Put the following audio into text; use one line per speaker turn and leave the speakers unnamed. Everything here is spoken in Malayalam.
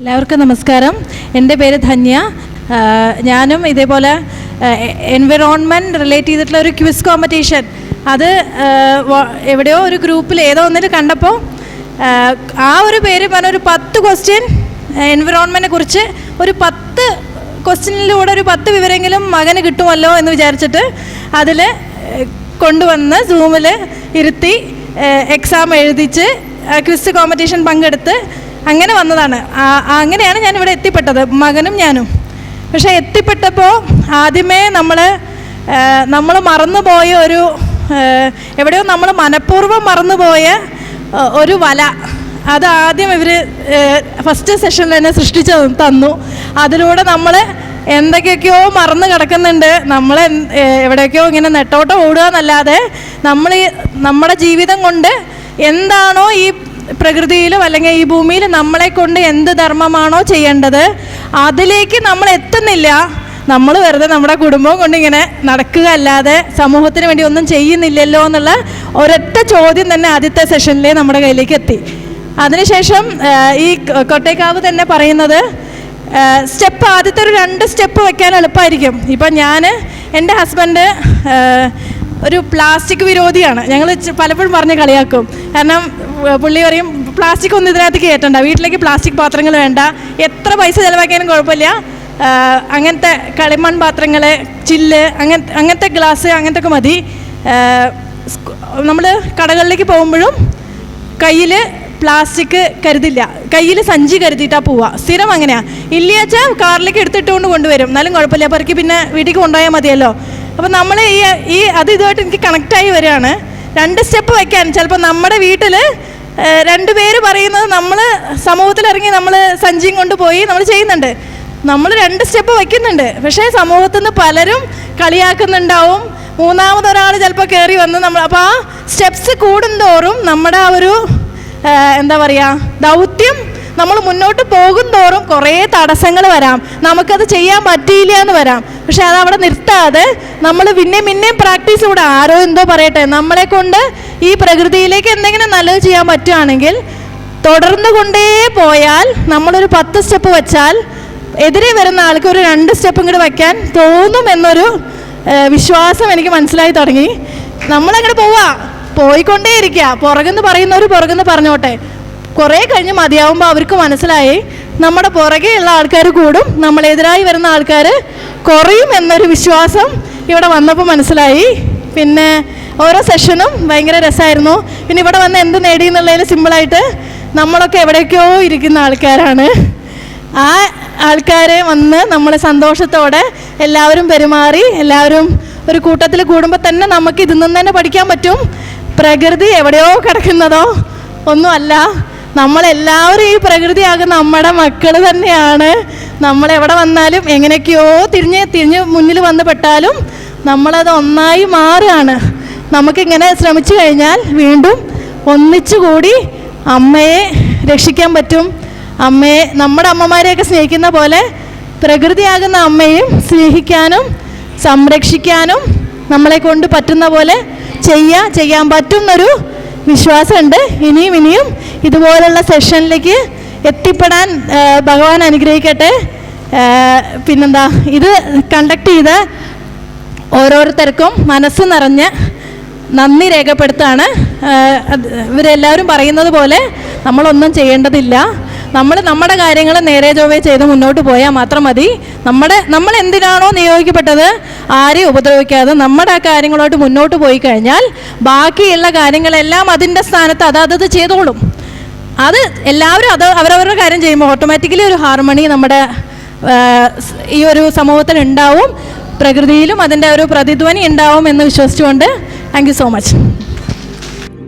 എല്ലാവർക്കും നമസ്കാരം. എൻ്റെ പേര് ധന്യ. ഞാനും ഇതേപോലെ എൻവിറോൺമെൻറ്റ് റിലേറ്റ് ചെയ്തിട്ടുള്ള ഒരു ക്വിസ് കോമ്പറ്റീഷൻ അത് എവിടെയോ ഒരു ഗ്രൂപ്പിൽ ഏതോ ഒന്നിൽ കണ്ടപ്പോൾ ആ ഒരു പേര് പറഞ്ഞ ഒരു 10 ക്വസ്റ്റ്യൻ എൻവിറോൺമെൻറ്റിനെ കുറിച്ച് ഒരു 10 ക്വസ്റ്റ്യനിലൂടെ ഒരു 10 വിവരമെങ്കിലും മകന് കിട്ടുമല്ലോ എന്ന് വിചാരിച്ചിട്ട് അതിൽ കൊണ്ടുവന്ന് സൂമിൽ ഇരുത്തി എക്സാം എഴുതിച്ച് ക്വിസ് കോമ്പറ്റീഷൻ പങ്കെടുത്ത് അങ്ങനെ വന്നതാണ്. അങ്ങനെയാണ് ഞാനിവിടെ എത്തിപ്പെട്ടത്, മകനും ഞാനും. പക്ഷേ എത്തിപ്പെട്ടപ്പോൾ ആദ്യമേ നമ്മൾ മറന്നുപോയ ഒരു എവിടെയോ നമ്മൾ മനഃപൂർവ്വം മറന്നുപോയ ഒരു വല അത് ആദ്യം ഇവർ ഫസ്റ്റ് സെഷനിൽ തന്നെ സൃഷ്ടിച്ച് തന്നു. അതിലൂടെ നമ്മൾ എന്തൊക്കെയൊക്കെയോ മറന്നു കിടക്കുന്നുണ്ട്. നമ്മൾ എവിടെയൊക്കെയോ ഇങ്ങനെ നെട്ടോട്ടം ഓടുക എന്നല്ലാതെ നമ്മുടെ ജീവിതം കൊണ്ട് എന്താണോ ഈ പ്രകൃതിയിലും അല്ലെങ്കിൽ ഈ ഭൂമിയിൽ നമ്മളെ കൊണ്ട് എന്ത് ധർമ്മമാണോ ചെയ്യേണ്ടത് അതിലേക്ക് നമ്മൾ എത്തുന്നില്ല. നമ്മൾ വെറുതെ നമ്മുടെ കുടുംബം കൊണ്ട് ഇങ്ങനെ നടക്കുക അല്ലാതെ സമൂഹത്തിന് വേണ്ടി ഒന്നും ചെയ്യുന്നില്ലല്ലോ എന്നുള്ള ഒരൊറ്റ ചോദ്യം തന്നെ ആദ്യത്തെ സെഷനിലേ നമ്മുടെ കയ്യിലേക്ക് എത്തി. അതിനുശേഷം ഈ കൊട്ടേക്കാവ് തന്നെ പറയുന്നത് ആദ്യത്തെ ഒരു 2 സ്റ്റെപ്പ് വെക്കാൻ എളുപ്പമായിരിക്കും. ഇപ്പം എൻ്റെ ഹസ്ബൻഡ് ഒരു പ്ലാസ്റ്റിക് വിരോധിയാണ്. ഞങ്ങൾ പലപ്പോഴും പറഞ്ഞ് കളിയാക്കും. കാരണം പുള്ളി പറയും പ്ലാസ്റ്റിക് ഒന്നും ഇതിനകത്ത് കയറ്റണ്ട, വീട്ടിലേക്ക് പ്ലാസ്റ്റിക് പാത്രങ്ങൾ വേണ്ട, എത്ര പൈസ ചിലവാക്കിയാലും കുഴപ്പമില്ല, അങ്ങനത്തെ കളിമൺ പാത്രങ്ങൾ, ചില്ല്, അങ്ങനത്തെ ഗ്ലാസ് അങ്ങനത്തെ ഒക്കെ മതി. നമ്മൾ കടകളിലേക്ക് പോകുമ്പോഴും കയ്യിൽ പ്ലാസ്റ്റിക് കരുതില്ല, കയ്യിൽ സഞ്ചി കരുതിയിട്ടാണ് പോവുക. സ്ഥിരം അങ്ങനെയാണ്. ഇല്ലാച്ചാൽ കാറിലേക്ക് എടുത്തിട്ടുകൊണ്ട് കൊണ്ടുവരും, എന്നാലും കുഴപ്പമില്ല, പെറുക്കി പിന്നെ വീട്ടിലേക്ക് കൊണ്ടുപോയാൽ മതിയല്ലോ. അപ്പോൾ നമ്മൾ ഇതുമായിട്ട് എനിക്ക് കണക്റ്റായി വരികയാണ്. 2 സ്റ്റെപ്പ് വയ്ക്കാൻ ചിലപ്പോൾ നമ്മുടെ വീട്ടിൽ 2 പേര് പറയുന്നത് നമ്മൾ സമൂഹത്തിലിറങ്ങി നമ്മൾ സഞ്ചിയും കൊണ്ടുപോയി നമ്മൾ ചെയ്യുന്നുണ്ട്. നമ്മൾ 2 സ്റ്റെപ്പ് വയ്ക്കുന്നുണ്ട്, പക്ഷേ സമൂഹത്തിൽ നിന്ന് പലരും കളിയാക്കുന്നുണ്ടാവും. മൂന്നാമതൊരാൾ ചിലപ്പോൾ കയറി വന്ന് അപ്പോൾ ആ സ്റ്റെപ്സ് കൂടുന്തോറും നമ്മുടെ ആ ഒരു എന്താ പറയുക ദൗത്യം നമ്മൾ മുന്നോട്ട് പോകും തോറും കുറേ തടസ്സങ്ങൾ വരാം, നമുക്കത് ചെയ്യാൻ പറ്റിയില്ല എന്ന് വരാം. പക്ഷെ അതവിടെ നിർത്താതെ നമ്മൾ പിന്നെയും പ്രാക്ടീസ് കൂടെ ആരോ എന്തോ പറയട്ടെ, നമ്മളെ കൊണ്ട് ഈ പ്രകൃതിയിലേക്ക് എന്തെങ്കിലും നല്ലത് ചെയ്യാൻ പറ്റുകയാണെങ്കിൽ തുടർന്നു കൊണ്ടേ പോയാൽ നമ്മളൊരു 10 സ്റ്റെപ്പ് വെച്ചാൽ എതിരെ വരുന്ന ആൾക്ക് ഒരു 2 സ്റ്റെപ്പ് ഇങ്ങോട്ട് വയ്ക്കാൻ തോന്നും എന്നൊരു വിശ്വാസം എനിക്ക് മനസ്സിലായി തുടങ്ങി. നമ്മളങ്ങനെ പോയിക്കൊണ്ടേ ഇരിക്കുക. പുറകുന്ന് പറയുന്നവർ പുറകുന്ന് പറഞ്ഞോട്ടെ. കുറേ കഴിഞ്ഞ് മതിയാവുമ്പോൾ അവർക്ക് മനസ്സിലായി നമ്മുടെ പുറകെയുള്ള ആൾക്കാർ കൂടും, നമ്മളെതിരായി വരുന്ന ആൾക്കാർ കുറയും എന്നൊരു വിശ്വാസം ഇവിടെ വന്നപ്പോൾ മനസ്സിലായി. പിന്നെ ഓരോ സെഷനും ഭയങ്കര രസമായിരുന്നു. പിന്നെ ഇവിടെ വന്ന് എന്ത് നേടി എന്നുള്ളതിൽ സിമ്പിളായിട്ട് നമ്മളൊക്കെ എവിടേക്കോ ഇരിക്കുന്ന ആൾക്കാരാണ്. ആ ആൾക്കാരെ വന്ന് നമ്മൾ സന്തോഷത്തോടെ എല്ലാവരും പെരുമാറി എല്ലാവരും ഒരു കൂട്ടത്തിൽ കൂടുമ്പോൾ തന്നെ നമുക്ക് ഇതിൽ നിന്ന് തന്നെ പഠിക്കാൻ പറ്റും. പ്രകൃതി എവിടെയോ കിടക്കുന്നതോ ഒന്നുമല്ല, നമ്മളെല്ലാവരും ഈ പ്രകൃതിയാകുന്ന നമ്മുടെ മക്കൾ തന്നെയാണ്. നമ്മളെവിടെ വന്നാലും എങ്ങനെയൊക്കെയോ തിരിഞ്ഞ് മുന്നിൽ വന്ന് പെട്ടാലും നമ്മളത് ഒന്നായി മാറുകയാണ്. നമുക്കിങ്ങനെ ശ്രമിച്ചു കഴിഞ്ഞാൽ വീണ്ടും ഒന്നിച്ചുകൂടി അമ്മയെ രക്ഷിക്കാൻ പറ്റും. നമ്മുടെ അമ്മമാരെയൊക്കെ സ്നേഹിക്കുന്ന പോലെ പ്രകൃതിയാകുന്ന അമ്മയും സ്നേഹിക്കാനും സംരക്ഷിക്കാനും നമ്മളെ കൊണ്ട് പറ്റുന്ന പോലെ ചെയ്യാൻ പറ്റുന്നൊരു വിശ്വാസമുണ്ട്. ഇനിയും ഇതുപോലുള്ള സെഷനിലേക്ക് എത്തിപ്പെടാൻ ഭഗവാൻ അനുഗ്രഹിക്കട്ടെ. പിന്നെന്താ, ഇത് കണ്ടക്ട് ചെയ്ത ഓരോരുത്തർക്കും മനസ്സ് നിറഞ്ഞ് നന്ദി രേഖപ്പെടുത്താണ്. ഇവരെല്ലാവരും പറയുന്നത് പോലെ നമ്മളൊന്നും ചെയ്യേണ്ടതില്ല. നമ്മുടെ കാര്യങ്ങൾ നേരെ ചൊവ്വേ ചെയ്ത് മുന്നോട്ട് പോയാൽ മാത്രം മതി. നമ്മൾ എന്തിനാണോ നിയോഗിക്കപ്പെട്ടത് ആരെയും ഉപദ്രവിക്കാതെ നമ്മുടെ ആ കാര്യങ്ങളോട്ട് മുന്നോട്ട് പോയി കഴിഞ്ഞാൽ ബാക്കിയുള്ള കാര്യങ്ങളെല്ലാം അതിൻ്റെ സ്ഥാനത്ത് അതത് ചെയ്തോളും. അത് എല്ലാവരും അവരവരുടെ കാര്യം ചെയ്യുമ്പോൾ ഓട്ടോമാറ്റിക്കലി ഒരു ഹാർമണി നമ്മുടെ ഈ ഒരു സമൂഹത്തിൽ ഉണ്ടാവും, പ്രകൃതിയിലും അതിൻ്റെ ഒരു പ്രതിധ്വനി ഉണ്ടാവും എന്ന് വിശ്വസിച്ചുകൊണ്ട് താങ്ക് യു സോ മച്ച്.